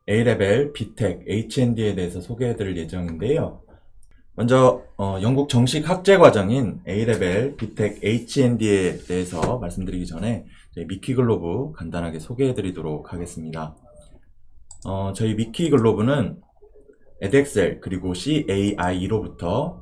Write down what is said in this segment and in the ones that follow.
A레벨, B텍, HND에 대해서 소개해드릴 예정인데요. 먼저 영국 정식 학제 과정인 A레벨, B텍, HND에 대해서 말씀드리기 전에 미키 글로브 간단하게 소개해드리도록 하겠습니다. 저희 미키 글로브는 에덱셀 그리고 CAI로부터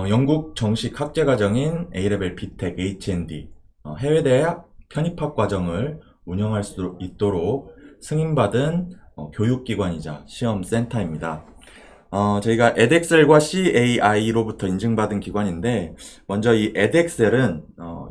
영국 정식 학제 과정인 A레벨, B텍, HND 해외대학 편입학 과정을 운영할 수 있도록 승인받은 교육기관이자 시험센터입니다. 저희가 에덱셀과 CAI로부터 인증받은 기관인데, 먼저 이 에덱셀은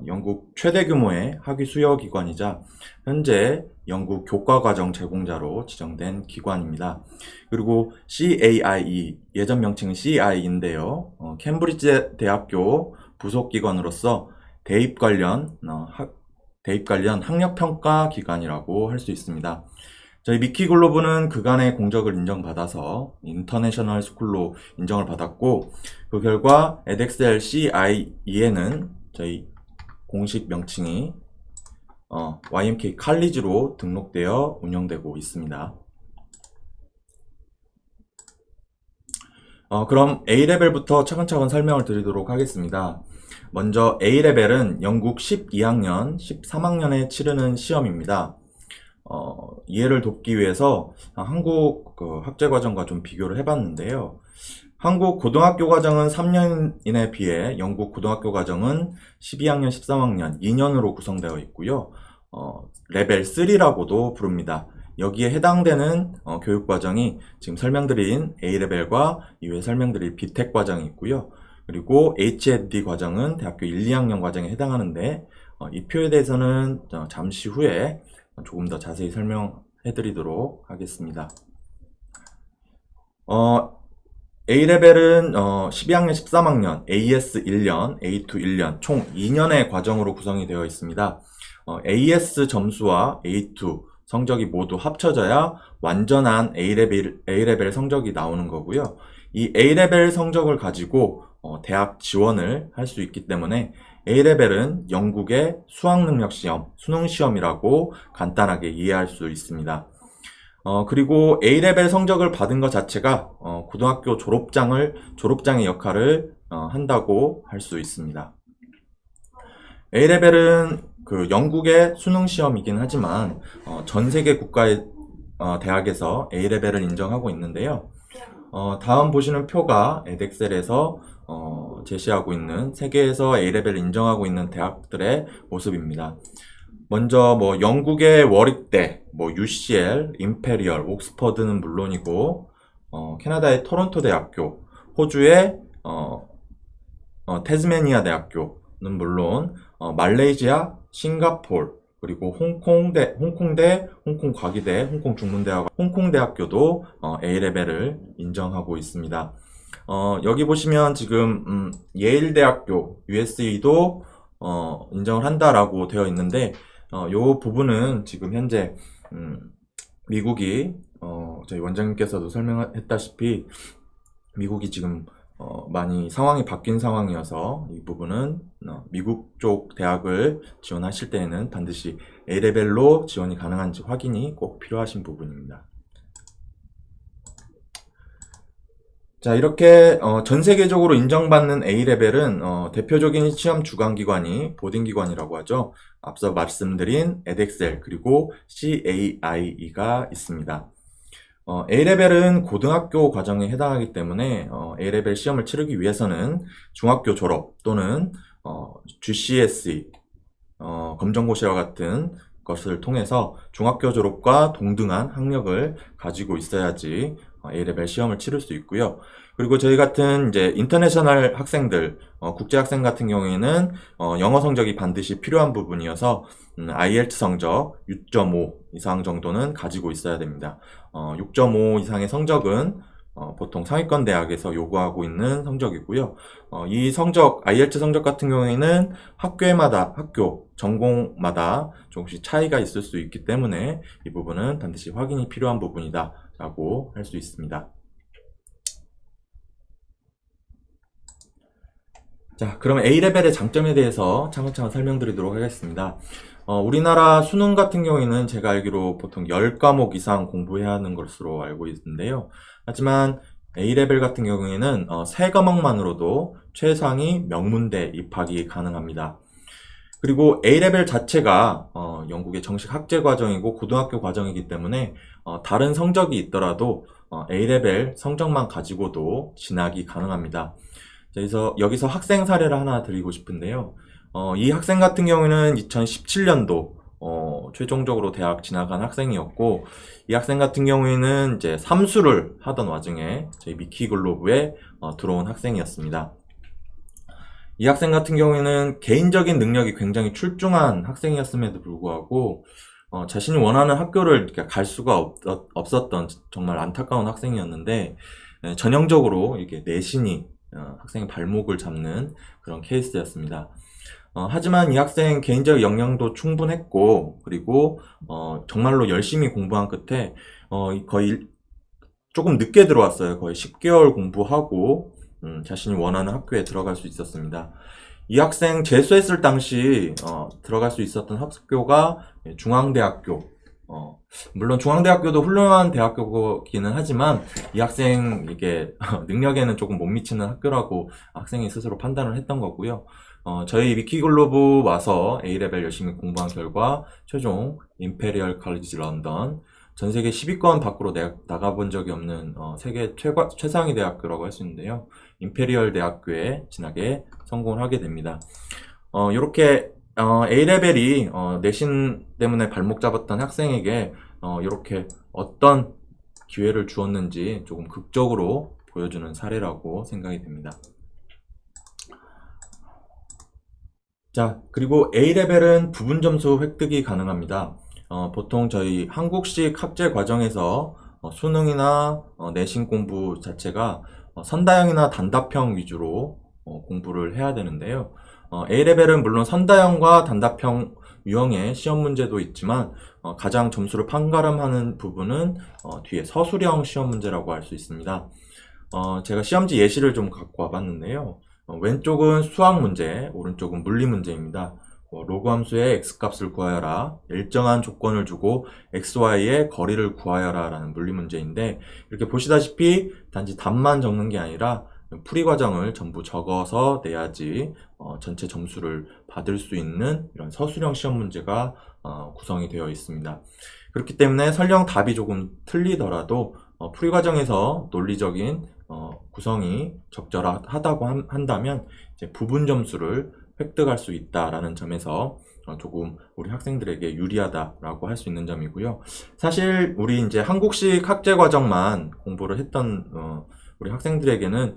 영국 최대 규모의 학위 수여 기관이자 현재 영국 교과과정 제공자로 지정된 기관입니다. 그리고 CAIE, 예전 명칭은 CI인데요. 캠브리지 대학교 부속기관으로서 대입 관련 학력평가 기관이라고 할 수 있습니다. 저희 미키 글로브는 그간의 공적을 인정받아서 인터내셔널 스쿨로 인정을 받았고, 그 결과 에덱셀 CIE에는 저희 공식 명칭이 YMK 칼리지로 등록되어 운영되고 있습니다. 그럼 A레벨부터 차근차근 설명을 드리도록 하겠습니다. 먼저 A레벨은 영국 12학년, 13학년에 치르는 시험입니다. 이해를 돕기 위해서 한국 학제과정과 좀 비교를 해봤는데요. 한국 고등학교 과정은 3년에 비해 영국 고등학교 과정은 12학년, 13학년 2년으로 구성되어 있고요. 레벨 3라고도 부릅니다. 여기에 해당되는 교육과정이 지금 설명드린 A레벨과 이후에 설명드릴 B텍 과정이 있고요. 그리고 HND 과정은 대학교 1, 2학년 과정에 해당하는데, 이 표에 대해서는 잠시 후에 조금 더 자세히 설명해 드리도록 하겠습니다. A레벨은 12학년, 13학년, AS 1년, A2 1년, 총 2년의 과정으로 구성이 되어 있습니다. AS 점수와 A2 성적이 모두 합쳐져야 완전한 A레벨 성적이 나오는 거고요. 이 A레벨 성적을 가지고 대학 지원을 할 수 있기 때문에 A레벨은 영국의 수학능력시험, 수능시험이라고 간단하게 이해할 수 있습니다. 그리고 A레벨 성적을 받은 것 자체가 고등학교 졸업장의 역할을 한다고 할 수 있습니다. A레벨은 그 영국의 수능시험이긴 하지만 전 세계 국가의 대학에서 A레벨을 인정하고 있는데요. 다음 보시는 표가 에덱셀에서 제시하고 있는 세계에서 A레벨을 인정하고 있는 대학들의 모습입니다. 먼저 영국의 워릭대, UCL, 임페리얼, 옥스퍼드는 물론이고, 캐나다의 토론토 대학교, 호주의 태즈메니아 대학교는 물론, 말레이시아, 싱가폴, 그리고 홍콩과기대, 홍콩중문대학, 홍콩대학교도 A레벨을 인정하고 있습니다. 여기 보시면 지금 예일대학교, USA도 인정을 한다라고 되어 있는데, 요 부분은 지금 현재 미국이 저희 원장님께서도 설명했다시피 미국이 지금 많이 상황이 바뀐 상황이어서 이 부분은 미국 쪽 대학을 지원하실 때에는 반드시 A레벨로 지원이 가능한지 확인이 꼭 필요하신 부분입니다. 자, 이렇게 전 세계적으로 인정받는 A레벨은 대표적인 시험 주관기관이 보딩기관이라고 하죠. 앞서 말씀드린 에덱셀 그리고 CAIE가 있습니다. A레벨은 고등학교 과정에 해당하기 때문에 A레벨 시험을 치르기 위해서는 중학교 졸업 또는 GCSE, 검정고시와 같은 것을 통해서 중학교 졸업과 동등한 학력을 가지고 있어야지 A레벨 시험을 치를 수 있고요. 그리고 저희 같은 이제 인터내셔널 학생들, 국제학생 같은 경우에는 영어 성적이 반드시 필요한 부분이어서 IELTS 성적 6.5 이상 정도는 가지고 있어야 됩니다. 6.5 이상의 성적은 보통 상위권 대학에서 요구하고 있는 성적이고요. 이 성적, IELTS 성적 같은 경우에는 학교, 전공마다 조금씩 차이가 있을 수 있기 때문에 이 부분은 반드시 확인이 필요한 부분이다 라고 할 수 있습니다. 자, 그럼 A레벨의 장점에 대해서 차근차근 설명드리도록 하겠습니다. 우리나라 수능 같은 경우에는 제가 알기로 보통 10과목 이상 공부해야 하는 것으로 알고 있는데요. 하지만 A레벨 같은 경우에는 3과목만으로도 최상위 명문대 입학이 가능합니다. 그리고 A레벨 자체가 영국의 정식 학제 과정이고 고등학교 과정이기 때문에 다른 성적이 있더라도 A레벨 성적만 가지고도 진학이 가능합니다. 그래서 여기서 학생 사례를 하나 드리고 싶은데요. 이 학생 같은 경우에는 2017년도 최종적으로 대학 진학한 학생이었고, 이 학생 같은 경우에는 이제 삼수를 하던 와중에 저희 미키글로브에 들어온 학생이었습니다. 이 학생 같은 경우에는 개인적인 능력이 굉장히 출중한 학생이었음에도 불구하고 자신이 원하는 학교를 갈 수가 없었던 정말 안타까운 학생이었는데, 전형적으로 이렇게 내신이 학생의 발목을 잡는 그런 케이스였습니다. 하지만 이 학생 개인적 역량도 충분했고, 그리고 정말로 열심히 공부한 끝에 거의 조금 늦게 들어왔어요. 거의 10개월 공부하고 자신이 원하는 학교에 들어갈 수 있었습니다. 이 학생 재수했을 당시 들어갈 수 있었던 학교가 중앙대학교. 물론 중앙대학교도 훌륭한 대학교기는 하지만 이 학생 이게 능력에는 조금 못 미치는 학교라고 학생이 스스로 판단을 했던 거고요. 저희 위키글로브 와서 A레벨 열심히 공부한 결과 최종 임페리얼 칼리지 런던, 전 세계 10위권 밖으로 나가본 적이 없는 세계 최상위 대학교라고 할 수 있는데요. 임페리얼 대학교에 진학에 성공을 하게 됩니다. 이렇게 A레벨이 내신 때문에 발목 잡았던 학생에게 이렇게 어떤 기회를 주었는지 조금 극적으로 보여주는 사례라고 생각이 됩니다. 자, 그리고 A레벨은 부분 점수 획득이 가능합니다. 보통 저희 한국식 학제 과정에서 수능이나 내신 공부 자체가 선다형이나 단답형 위주로 공부를 해야 되는데요. A레벨은 물론 선다형과 단답형 유형의 시험 문제도 있지만 가장 점수를 판가름하는 부분은 뒤에 서술형 시험 문제라고 할 수 있습니다. 제가 시험지 예시를 좀 갖고 와봤는데요. 왼쪽은 수학 문제, 오른쪽은 물리 문제입니다. 로그 함수의 x값을 구하여라, 일정한 조건을 주고 xy의 거리를 구하여라 라는 물리 문제인데, 이렇게 보시다시피 단지 답만 적는 게 아니라 풀이 과정을 전부 적어서 내야지 전체 점수를 받을 수 있는 이런 서술형 시험 문제가 구성이 되어 있습니다. 그렇기 때문에 설령 답이 조금 틀리더라도 풀이 과정에서 논리적인 구성이 적절하다고 한다면 이제 부분 점수를 획득할 수 있다라는 점에서 조금 우리 학생들에게 유리하다라고 할 수 있는 점이고요. 사실 우리 이제 한국식 학제 과정만 공부를 했던 우리 학생들에게는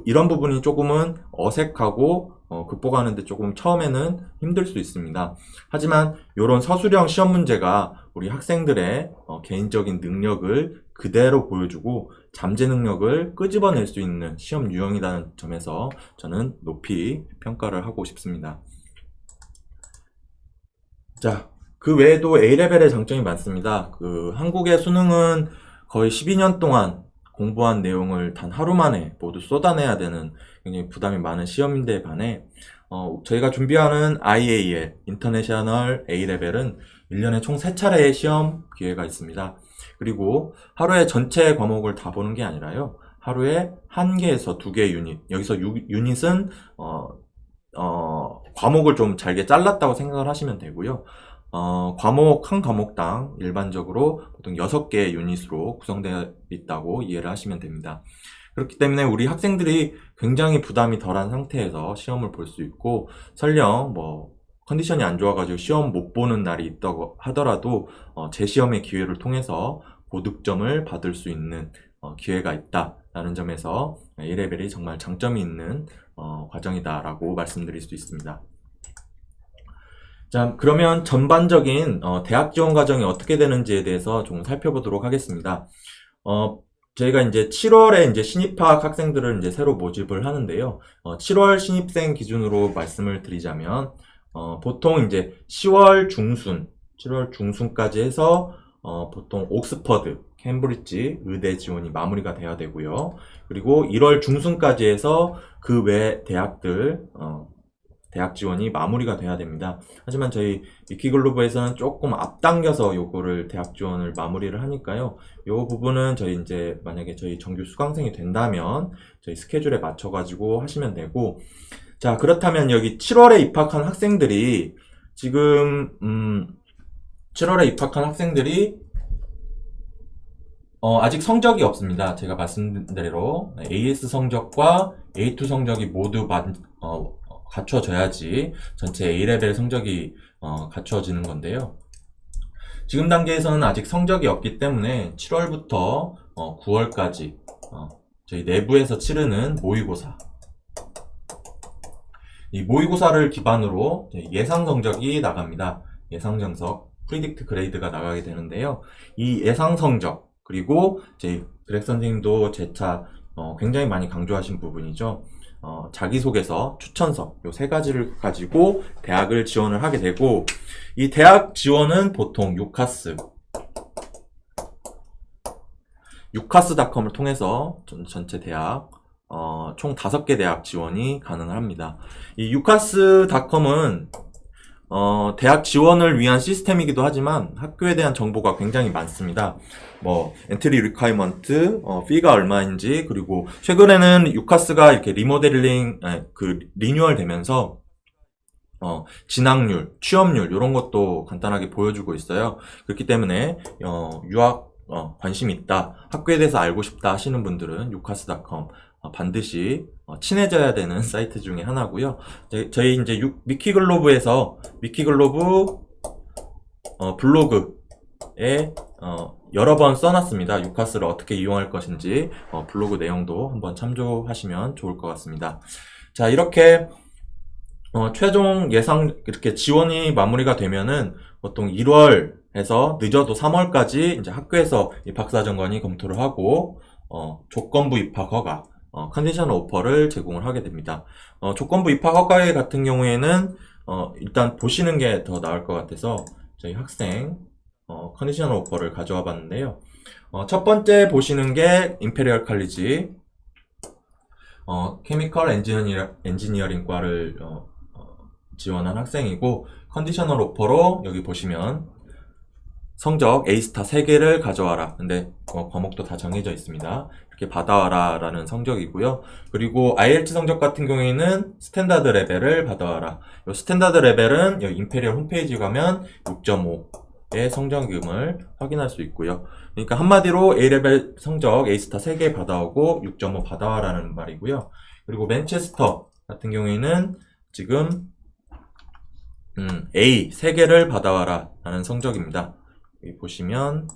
이런 부분이 조금은 어색하고 극복하는데 조금 처음에는 힘들 수 있습니다. 하지만 이런 서술형 시험 문제가 우리 학생들의 개인적인 능력을 그대로 보여주고 잠재 능력을 끄집어낼 수 있는 시험 유형이라는 점에서 저는 높이 평가를 하고 싶습니다. 자, 그 외에도 A레벨의 장점이 많습니다. 한국의 수능은 거의 12년 동안 공부한 내용을 단 하루 만에 모두 쏟아내야 되는 굉장히 부담이 많은 시험인데 반해 저희가 준비하는 IAL, 인터내셔널 A레벨은 1년에 총 3차례의 시험 기회가 있습니다. 그리고 하루에 전체 과목을 다 보는 게 아니라요. 하루에 1개에서 2개 유닛, 여기서 유닛은 과목을 좀 잘게 잘랐다고 생각을 하시면 되고요. 과목 한 과목당 일반적으로 보통 6개의 유닛으로 구성되어 있다고 이해를 하시면 됩니다. 그렇기 때문에 우리 학생들이 굉장히 부담이 덜한 상태에서 시험을 볼 수 있고, 설령 컨디션이 안 좋아가지고 시험 못 보는 날이 있다고 하더라도 재시험의 기회를 통해서 고득점을 받을 수 있는 기회가 있다라는 점에서 A레벨이 정말 장점이 있는 과정이다라고 말씀드릴 수 있습니다. 자, 그러면 전반적인 대학 지원 과정이 어떻게 되는지에 대해서 좀 살펴보도록 하겠습니다. 저희가 이제 7월에 이제 신입학 학생들을 이제 새로 모집을 하는데요. 7월 신입생 기준으로 말씀을 드리자면 보통 이제 7월 중순까지 해서 보통 옥스퍼드, 캠브리지 의대 지원이 마무리가 돼야 되고요. 그리고 1월 중순까지 해서 그 외 대학들 대학 지원이 마무리가 돼야 됩니다. 하지만 저희 위키글로브에서는 조금 앞당겨서 요거를 대학 지원을 마무리를 하니까요. 요 부분은 저희 이제 만약에 저희 정규 수강생이 된다면 저희 스케줄에 맞춰가지고 하시면 되고, 자, 그렇다면 여기 7월에 입학한 학생들이 지금 7월에 입학한 학생들이 아직 성적이 없습니다. 제가 말씀드린 대로 AS 성적과 A2 성적이 모두 갖춰져야지 전체 A레벨 성적이 갖춰지는 건데요. 지금 단계에서는 아직 성적이 없기 때문에 7월부터 9월까지 저희 내부에서 치르는 모의고사, 이 모의고사를 기반으로 예상 성적이 나갑니다. 예상 정석, 프리딕트 그레이드가 나가게 되는데요. 이 예상 성적, 그리고 저희 그렉 선생님도 재차 굉장히 많이 강조하신 부분이죠. 자기소개서, 추천서, 요 세 가지를 가지고 대학을 지원을 하게 되고, 이 대학 지원은 보통 유카스닷컴을 통해서 전체 대학 총 5개 대학 지원이 가능합니다. 이 유카스닷컴은 대학 지원을 위한 시스템이기도 하지만 학교에 대한 정보가 굉장히 많습니다. 뭐 엔트리 리콰이먼트, 피가 얼마인지, 그리고 최근에는 유카스가 이렇게 리뉴얼 되면서 진학률, 취업률 이런 것도 간단하게 보여주고 있어요. 그렇기 때문에 유학 관심 있다, 학교에 대해서 알고 싶다 하시는 분들은 유카스닷컴 반드시 친해져야 되는 사이트 중에 하나고요. 저희 이제 위키글로브에서 위키글로브 블로그에 여러 번 써놨습니다. 유카스를 어떻게 이용할 것인지 블로그 내용도 한번 참조하시면 좋을 것 같습니다. 자, 이렇게 최종 예상 이렇게 지원이 마무리가 되면은 보통 1월에서 늦어도 3월까지 이제 학교에서 입학사정관이 검토를 하고 조건부 입학 허가, 컨디셔널 오퍼를 제공을 하게 됩니다. 조건부 입학 허가 같은 경우에는 일단 보시는 게 더 나을 것 같아서 저희 학생 컨디셔널 오퍼를 가져와 봤는데요. 첫 번째 보시는 게 임페리얼 칼리지 케미컬 엔지니어링과를 지원한 학생이고, 컨디셔널 오퍼로 여기 보시면 성적 A스타 3개를 가져와라. 근데 과목도 다 정해져 있습니다. 이렇게 받아와라 라는 성적이고요. 그리고 IELTS 성적 같은 경우에는 스탠다드 레벨을 받아와라. 이 스탠다드 레벨은 여기 임페리얼 홈페이지 가면 6.5의 성적임을 확인할 수 있고요. 그러니까 한마디로 A레벨 성적 A스타 3개 받아오고 6.5 받아와라는 말이고요. 그리고 맨체스터 같은 경우에는 지금 A 3개를 받아와라 라는 성적입니다. 여기 보시면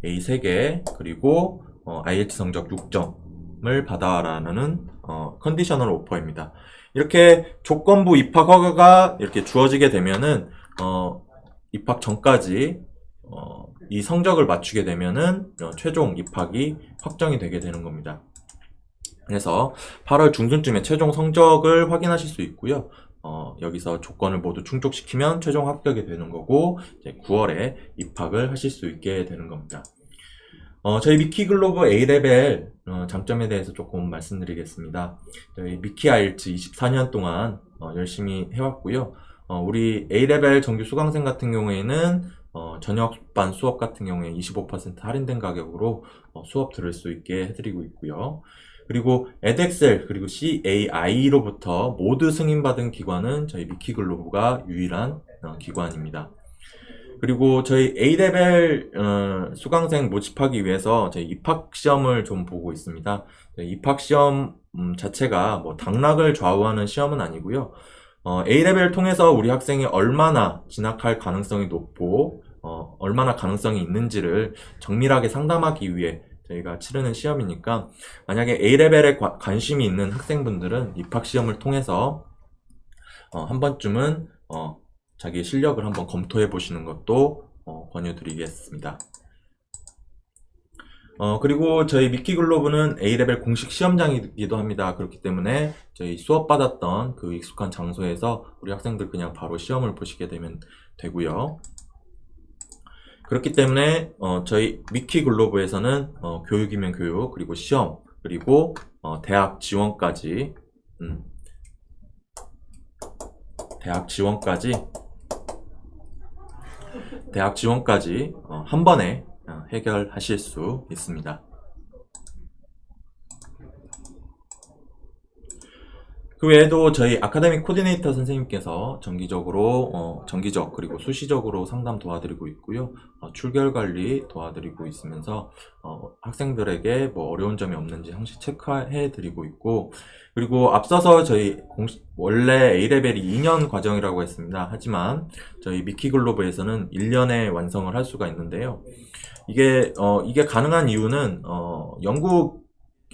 A 3개, 그리고 IELTS 성적 6점을 받아와라는 컨디셔널 오퍼입니다. 이렇게 조건부 입학 허가가 이렇게 주어지게 되면은 입학 전까지 이 성적을 맞추게 되면은 최종 입학이 확정이 되게 되는 겁니다. 그래서 8월 중순쯤에 최종 성적을 확인하실 수 있고요. 여기서 조건을 모두 충족시키면 최종 합격이 되는 거고, 이제 9월에 입학을 하실 수 있게 되는 겁니다. 저희 위키글로브 A레벨 장점에 대해서 조금 말씀드리겠습니다. 저희 위키 IELTS 24년 동안 열심히 해왔고요. 우리 A레벨 정규 수강생 같은 경우에는 저녁반 수업 같은 경우에 25% 할인된 가격으로 수업 들을 수 있게 해드리고 있고요. 그리고 에덱셀 그리고 CAI로부터 모두 승인받은 기관은 저희 위키글로브가 유일한 기관입니다. 그리고 저희 A레벨 수강생 모집하기 위해서 저희 입학시험을 좀 보고 있습니다. 입학시험 자체가 뭐 당락을 좌우하는 시험은 아니고요. A레벨 통해서 우리 학생이 얼마나 진학할 가능성이 높고 얼마나 가능성이 있는지를 정밀하게 상담하기 위해 저희가 치르는 시험이니까, 만약에 A레벨에 관심이 있는 학생분들은 입학시험을 통해서 한 번쯤은 자기의 실력을 한번 검토해 보시는 것도 권유드리겠습니다. 그리고 저희 위키글로브는 A레벨 공식 시험장이기도 합니다. 그렇기 때문에 저희 수업 받았던 그 익숙한 장소에서 우리 학생들 그냥 바로 시험을 보시게 되면 되고요. 그렇기 때문에 저희 위키글로브에서는 교육이면 교육, 그리고 시험, 그리고 대학 지원까지 대학 지원까지 한 번에 해결하실 수 있습니다. 그 외에도 저희 아카데믹 코디네이터 선생님께서 정기적 그리고 수시적으로 상담 도와드리고 있고요. 출결 관리 도와드리고 있으면서 학생들에게 뭐 어려운 점이 없는지 항시 체크해 드리고 있고, 그리고 앞서서 저희 원래 A레벨이 2년 과정이라고 했습니다. 하지만 저희 미키글로브에서는 1년에 완성을 할 수가 있는데요. 이게 가능한 이유는 영국의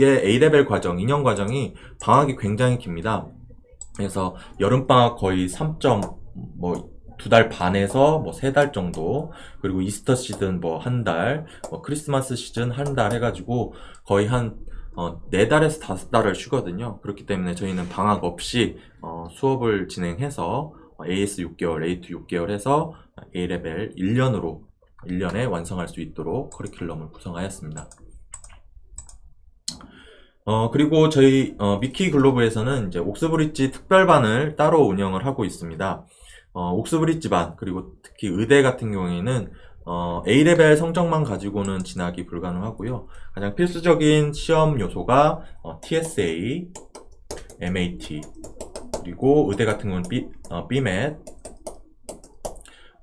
A레벨 과정, 2년 과정이 방학이 굉장히 깁니다. 그래서 여름방학 거의 2달 반에서 뭐 3달 정도, 그리고 이스터 시즌 뭐 한 달, 크리스마스 시즌 한 달 해가지고 거의 한 4달에서 5달을 쉬거든요. 그렇기 때문에 저희는 방학 없이 수업을 진행해서 AS 6개월, A2 6개월 해서 A레벨 1년에 완성할 수 있도록 커리큘럼을 구성하였습니다. 그리고 저희 미키 글로브에서는 이제 옥스브리지 특별반을 따로 운영을 하고 있습니다. 옥스브리지 반, 그리고 특히 의대 같은 경우에는 A레벨 성적만 가지고는 진학이 불가능하고요. 가장 필수적인 시험 요소가 TSA, MAT, 그리고 의대 같은 경우는 BMAT,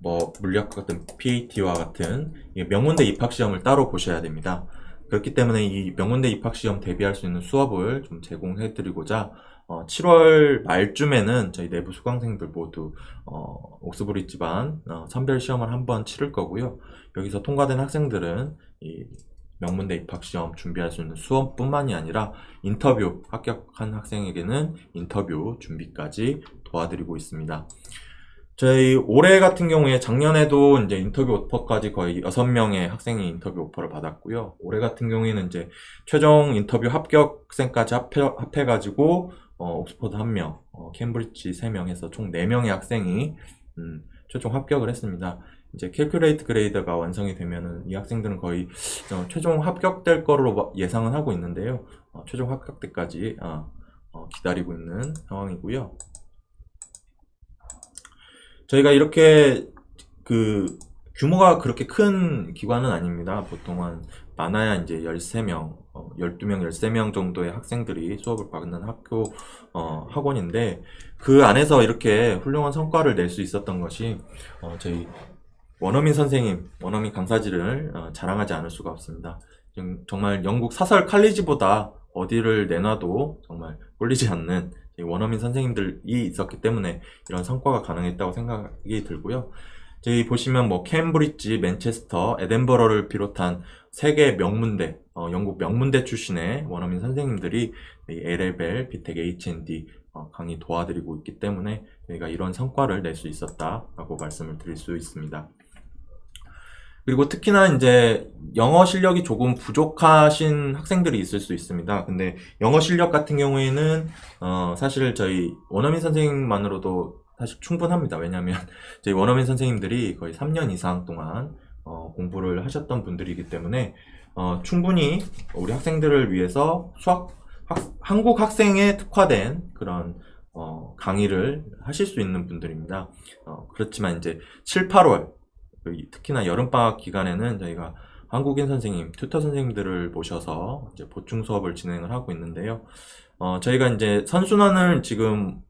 뭐 물리학 같은 PAT와 같은 명문대 입학시험을 따로 보셔야 됩니다. 그렇기 때문에 이 명문대 입학시험 대비할 수 있는 수업을 좀 제공해드리고자 7월 말쯤에는 저희 내부 수강생들 모두 옥스브리지 반 선별 시험을 한번 치를 거고요. 여기서 통과된 학생들은 이 명문대 입학시험 준비할 수 있는 수업뿐만이 아니라 인터뷰, 합격한 학생에게는 인터뷰 준비까지 도와드리고 있습니다. 저희 올해 같은 경우에 작년에도 이제 인터뷰 오퍼까지 거의 6명의 학생이 인터뷰 오퍼를 받았고요. 올해 같은 경우에는 이제 최종 인터뷰 합격생까지 합해가지고 옥스퍼드 1명, 캠브리지 3명 해서 총 4명의 학생이 최종 합격을 했습니다. 이제 캘큘레이트 그레이드가 완성이 되면은 이 학생들은 거의 최종 합격될 거로 예상은 하고 있는데요. 최종 합격 때까지 기다리고 있는 상황이고요. 저희가 이렇게 규모가 그렇게 큰 기관은 아닙니다. 보통 많아야 이제 13명, 12명, 13명 정도의 학생들이 수업을 받는 학원인데, 그 안에서 이렇게 훌륭한 성과를 낼 수 있었던 것이 저희 원어민 선생님, 원어민 강사진을 자랑하지 않을 수가 없습니다. 정말 영국 사설 칼리지보다 어디를 내놔도 정말 꿀리지 않는 원어민 선생님들이 있었기 때문에 이런 성과가 가능했다고 생각이 들고요. 저희 보시면 뭐 캠브리지, 맨체스터, 에덴버러를 비롯한 세계 명문대, 영국 명문대 출신의 원어민 선생님들이 A레벨, 비텍, H&D 강의 도와드리고 있기 때문에 저희가 이런 성과를 낼 수 있었다라고 말씀을 드릴 수 있습니다. 그리고 특히나 이제 영어 실력이 조금 부족하신 학생들이 있을 수 있습니다. 근데 영어 실력 같은 경우에는 사실 저희 원어민 선생님만으로도 사실 충분합니다. 왜냐하면 저희 원어민 선생님들이 거의 3년 이상 동안 공부를 하셨던 분들이기 때문에 충분히 우리 학생들을 위해서 한국 학생에 특화된 그런 강의를 하실 수 있는 분들입니다. 그렇지만 이제 7, 8월 특히나 여름방학 기간에는 저희가 한국인 선생님, 튜터 선생님들을 모셔서 이제 보충 수업을 진행을 하고 있는데요. 저희가 이제 선순환을 지금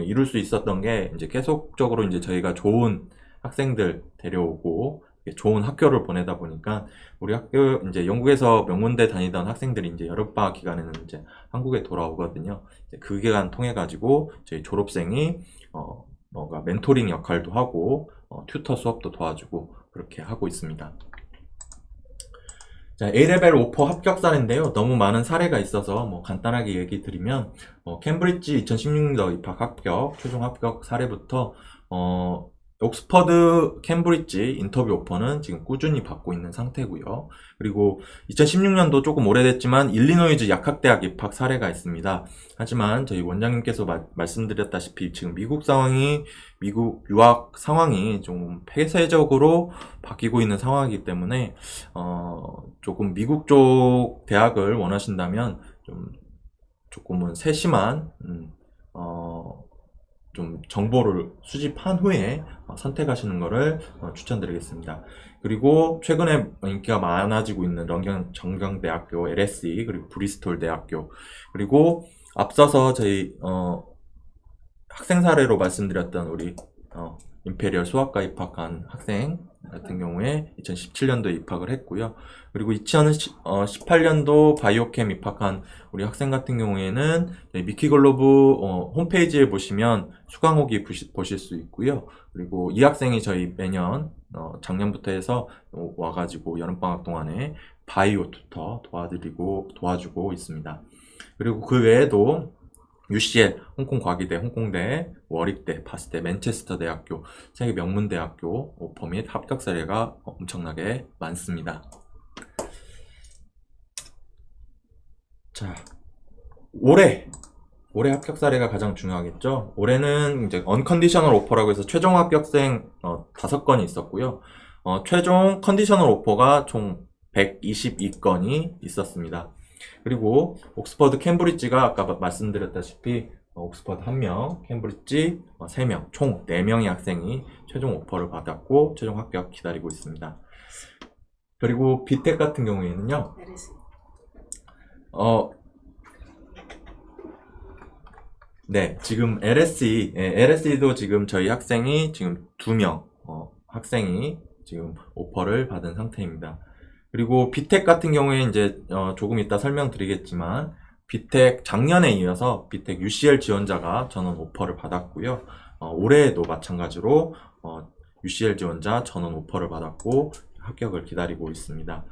이룰 수 있었던 게 이제 계속적으로 이제 저희가 좋은 학생들 데려오고 좋은 학교를 보내다 보니까 우리 학교 이제 영국에서 명문대 다니던 학생들이 이제 여름방학 기간에는 이제 한국에 돌아오거든요. 이제 그 기간 통해 가지고 저희 졸업생이 뭔가 멘토링 역할도 하고 튜터 수업도 도와주고 그렇게 하고 있습니다. 자, A레벨 오퍼 합격 사례인데요. 너무 많은 사례가 있어서 뭐 간단하게 얘기 드리면 캠브리지 2016년 입학 합격, 최종 합격 사례부터 옥스퍼드, 캠브리지 인터뷰 오퍼는 지금 꾸준히 받고 있는 상태고요. 그리고 2016년도 조금 오래됐지만 일리노이즈 약학대학 입학 사례가 있습니다. 하지만 저희 원장님께서 말씀드렸다시피 지금 미국 유학 상황이 좀 폐쇄적으로 바뀌고 있는 상황이기 때문에 조금 미국 쪽 대학을 원하신다면 조금은 세심한 좀 정보를 수집한 후에 선택하시는 것을 추천드리겠습니다. 그리고 최근에 인기가 많아지고 있는 런던 정경대학교, LSE, 그리고 브리스톨 대학교, 그리고 앞서서 저희 학생 사례로 말씀드렸던 우리 임페리얼 수학과 입학한 학생 같은 경우에 2017년도에 입학을 했고요. 그리고 2018년도 바이오캠 입학한 우리 학생 같은 경우에는 미키글로브 홈페이지에 보시면 수강 후기 보실 수 있고요. 그리고 이 학생이 저희 매년 작년부터 해서 와가지고 여름방학 동안에 바이오 튜터 도와주고 있습니다. 그리고 그 외에도 UCL, 홍콩과기대, 홍콩대, 워릭대, 바스대, 맨체스터 대학교, 세계 명문대학교 오퍼 및 합격 사례가 엄청나게 많습니다. 자, 올해 합격 사례가 가장 중요하겠죠. 올해는 이제 언컨디셔널 오퍼라고 해서 최종 합격생 5건이 있었고요. 최종 컨디셔널 오퍼가 총 122건이 있었습니다. 그리고 옥스퍼드, 캠브리지가 아까 말씀드렸다시피 옥스퍼드 1명, 캠브리지 3명, 총 4명의 학생이 최종 오퍼를 받았고 최종 합격 기다리고 있습니다. 그리고 비텍 같은 경우에는요. 네, 지금 LSE도 지금 저희 학생이 지금 2명 학생이 지금 오퍼를 받은 상태입니다. 그리고 비텍 같은 경우에 이제 조금 이따 설명드리겠지만 비텍 작년에 이어서 비텍 UCL 지원자가 전원 오퍼를 받았고요. 올해에도 마찬가지로 UCL 지원자 전원 오퍼를 받았고 합격을 기다리고 있습니다.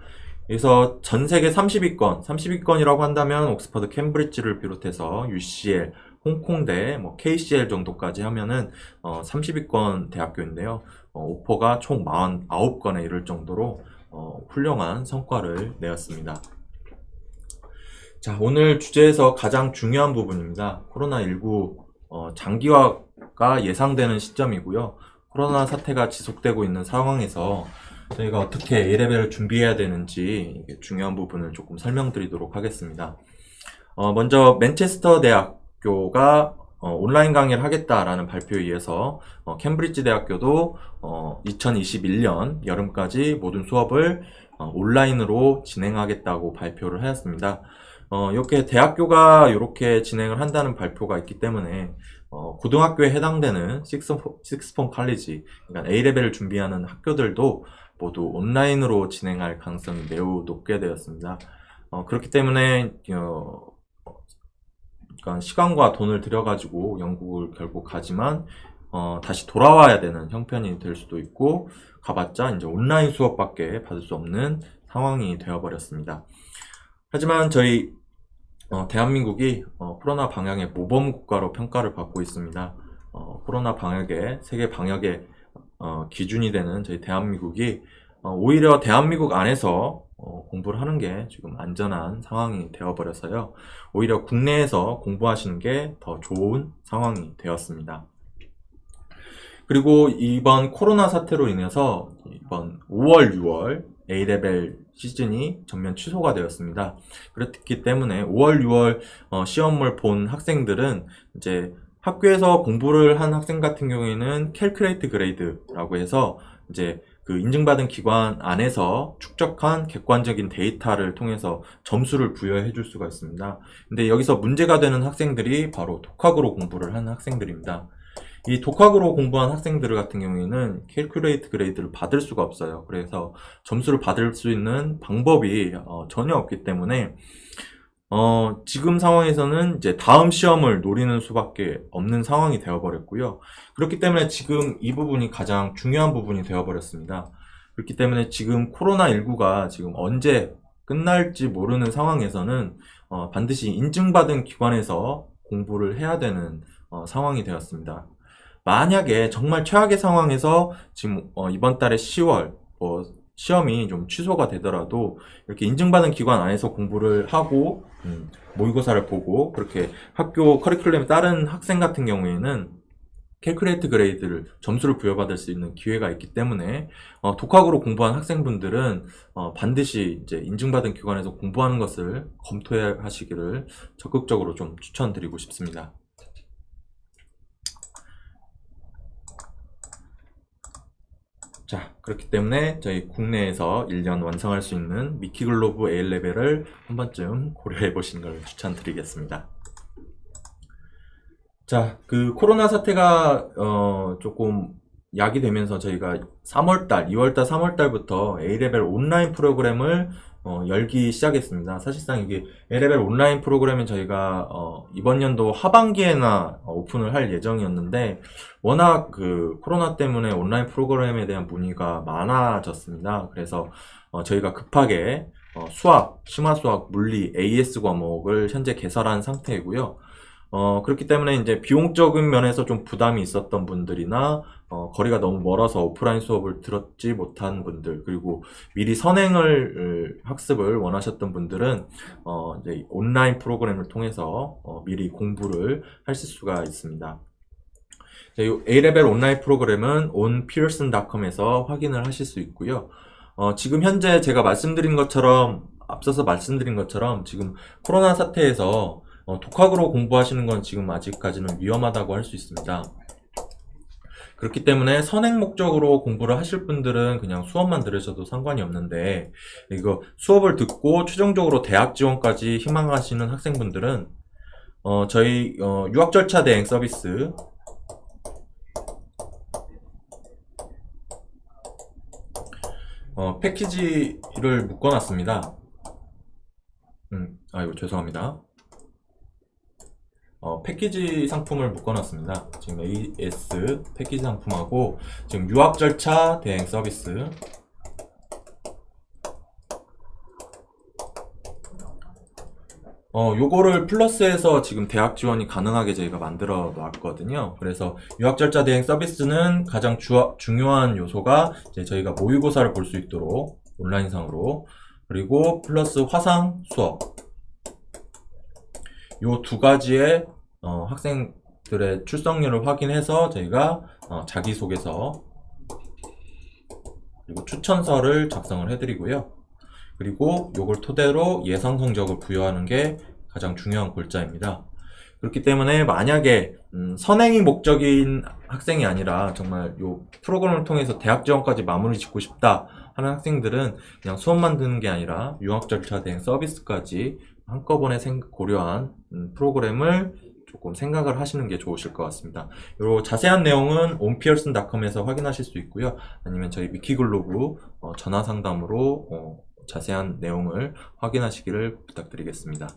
그래서 전 세계 30위권이라고 한다면 옥스퍼드, 캠브리지를 비롯해서 UCL, 홍콩대, KCL 정도까지 하면은 30위권 대학교인데요. 오퍼가 총 49건에 이를 정도로 훌륭한 성과를 내었습니다. 자, 오늘 주제에서 가장 중요한 부분입니다. 코로나19 장기화가 예상되는 시점이고요. 코로나 사태가 지속되고 있는 상황에서 저희가 어떻게 A레벨을 준비해야 되는지 중요한 부분을 조금 설명드리도록 하겠습니다. 먼저 맨체스터 대학교가 온라인 강의를 하겠다라는 발표에 의해서 캠브리지 대학교도 2021년 여름까지 모든 수업을 온라인으로 진행하겠다고 발표를 하였습니다. 이렇게 대학교가 이렇게 진행을 한다는 발표가 있기 때문에 고등학교에 해당되는 식스폼 칼리지, 그러니까 A레벨을 준비하는 학교들도 모두 온라인으로 진행할 가능성이 매우 높게 되었습니다. 그렇기 때문에 그러니까 시간과 돈을 들여가지고 영국을 결국 가지만 다시 돌아와야 되는 형편이 될 수도 있고 가봤자 이제 온라인 수업밖에 받을 수 없는 상황이 되어버렸습니다. 하지만 저희 대한민국이 코로나 방역의 모범 국가로 평가를 받고 있습니다. 코로나 방역의 세계 방역의 기준이 되는 저희 대한민국이 오히려 대한민국 안에서 공부를 하는 게 지금 안전한 상황이 되어버려서요. 오히려 국내에서 공부하시는 게 더 좋은 상황이 되었습니다. 그리고 이번 코로나 사태로 인해서 이번 5월, 6월 A레벨 시즌이 전면 취소가 되었습니다. 그렇기 때문에 5월, 6월 시험을 본 학생들은 이제 학교에서 공부를 한 학생 같은 경우에는 캘큘레이트 그레이드라고 해서 이제 그 인증받은 기관 안에서 축적한 객관적인 데이터를 통해서 점수를 부여해 줄 수가 있습니다. 근데 여기서 문제가 되는 학생들이 바로 독학으로 공부를 한 학생들입니다. 이 독학으로 공부한 학생들 같은 경우에는 캘큘레이트 그레이드를 받을 수가 없어요. 그래서 점수를 받을 수 있는 방법이 전혀 없기 때문에 지금 상황에서는 이제 다음 시험을 노리는 수밖에 없는 상황이 되어버렸고요. 그렇기 때문에 지금 이 부분이 가장 중요한 부분이 되어버렸습니다. 그렇기 때문에 지금 코로나19가 지금 언제 끝날지 모르는 상황에서는 반드시 인증받은 기관에서 공부를 해야 되는 상황이 되었습니다. 만약에 정말 최악의 상황에서 지금 이번 달에 10월 시험이 좀 취소가 되더라도 이렇게 인증받은 기관 안에서 공부를 하고 모의고사를 보고 그렇게 학교 커리큘럼에 따른 학생 같은 경우에는 캘큘레이트 그레이드를 점수를 부여받을 수 있는 기회가 있기 때문에 독학으로 공부한 학생분들은 반드시 이제 인증받은 기관에서 공부하는 것을 검토하시기를 적극적으로 좀 추천드리고 싶습니다. 자, 그렇기 때문에 저희 국내에서 1년 완성할 수 있는 미키글로브 A레벨을 한 번쯤 고려해 보시는 걸 추천드리겠습니다. 자, 그 코로나 사태가 조금 약이 되면서 저희가 3월달, 2월달, 3월달부터 A레벨 온라인 프로그램을 열기 시작했습니다. 사실상 이게 A레벨 온라인 프로그램은 저희가 이번 연도 하반기에나 오픈을 할 예정이었는데 워낙 그 코로나 때문에 온라인 프로그램에 대한 문의가 많아졌습니다. 그래서 저희가 급하게 수학, 심화수학, 물리, AS 과목을 현재 개설한 상태이고요. 그렇기 때문에 이제 비용적인 면에서 좀 부담이 있었던 분들이나, 거리가 너무 멀어서 오프라인 수업을 들었지 못한 분들, 그리고 미리 선행을, 학습을 원하셨던 분들은, 이제 온라인 프로그램을 통해서, 미리 공부를 하실 수가 있습니다. 이 A레벨 온라인 프로그램은 onpearson.com에서 확인을 하실 수 있고요. 지금 현재 제가 말씀드린 것처럼, 앞서서 말씀드린 것처럼 지금 코로나 사태에서 독학으로 공부하시는 건 지금 아직까지는 위험하다고 할 수 있습니다. 그렇기 때문에 선행 목적으로 공부를 하실 분들은 그냥 수업만 들으셔도 상관이 없는데, 이거 수업을 듣고 최종적으로 대학 지원까지 희망하시는 학생분들은 저희 유학 절차 대행 서비스 패키지를 묶어놨습니다. 아이고 죄송합니다. 패키지 상품을 묶어놨습니다. 지금 AS 패키지 상품하고 지금 유학 절차 대행 서비스, 요거를 플러스해서 지금 대학 지원이 가능하게 저희가 만들어 놨거든요. 그래서 유학 절차 대행 서비스는 가장 중요한 요소가 이제 저희가 모의고사를 볼 수 있도록 온라인상으로, 그리고 플러스 화상 수업, 요 두 가지의 학생들의 출석률을 확인해서 저희가 자기소개서 그리고 추천서를 작성을 해드리고요. 그리고 요걸 토대로 예상 성적을 부여하는 게 가장 중요한 골자입니다. 그렇기 때문에 만약에 선행이 목적인 학생이 아니라 정말 요 프로그램을 통해서 대학 지원까지 마무리 짓고 싶다 하는 학생들은 그냥 수업만 듣는 게 아니라 유학 절차 대행 서비스까지 한꺼번에 고려한 프로그램을 조금 생각을 하시는 게 좋으실 것 같습니다. 요 자세한 내용은 onpearson.com에서 확인하실 수 있고요. 아니면 저희 미키글로브 전화 상담으로 자세한 내용을 확인하시기를 부탁드리겠습니다.